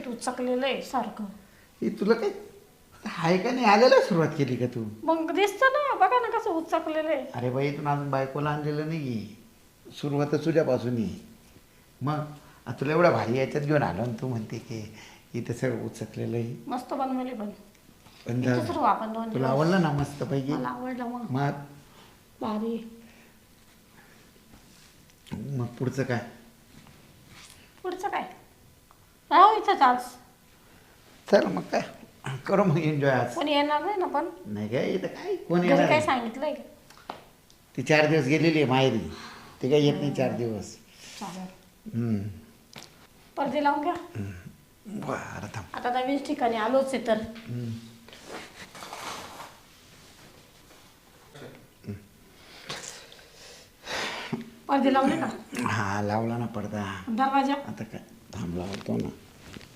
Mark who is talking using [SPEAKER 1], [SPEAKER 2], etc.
[SPEAKER 1] व्यवस्थित उचकलेलं आहे सारखं.
[SPEAKER 2] हे तुला काय हाय का नाही आलेला सुरुवात केली का तू?
[SPEAKER 1] मग दिसतं ना, बघा ना कसं उचकलेलं आहे.
[SPEAKER 2] अरे बाई तू अजून बायकोला आणलेलं नाही, सुरुवातच तुझ्यापासून आहे. मग तुला एवढा भारी याच्यात घेऊन आलो आणि तू म्हणते की इथं सगळं उचकलेलं आहे.
[SPEAKER 1] मस्त बनवली पण
[SPEAKER 2] पण
[SPEAKER 1] सर्व आपण दोन
[SPEAKER 2] तुला आवडलं ना मस्त पैकी?
[SPEAKER 1] मला आवडलं.
[SPEAKER 2] मग
[SPEAKER 1] भारी.
[SPEAKER 2] मग पुढचं काय?
[SPEAKER 1] पुढचं काय, राहू इथंच आज.
[SPEAKER 2] चल मग काय करू मग एन्जॉय आज.
[SPEAKER 1] कोणी येणार नाही ना पण?
[SPEAKER 2] नाही काय इथं काय कोण
[SPEAKER 1] घरी
[SPEAKER 2] येणार
[SPEAKER 1] काय
[SPEAKER 2] आहे?
[SPEAKER 1] सांगितलंय का?
[SPEAKER 2] ती 4 दिवस गेलेली आहे माहेरी, ती काही येत नाही 4 दिवस.
[SPEAKER 1] चालेल. पडदे लावून घ्या.
[SPEAKER 2] बरं थांब.
[SPEAKER 1] आता नवीन ठिकाणी आलोच आहे तर. पडदे लावले का?
[SPEAKER 2] हा लावला ना पडदा.
[SPEAKER 1] दरवाजा
[SPEAKER 2] आता काय थांब लावतो ना.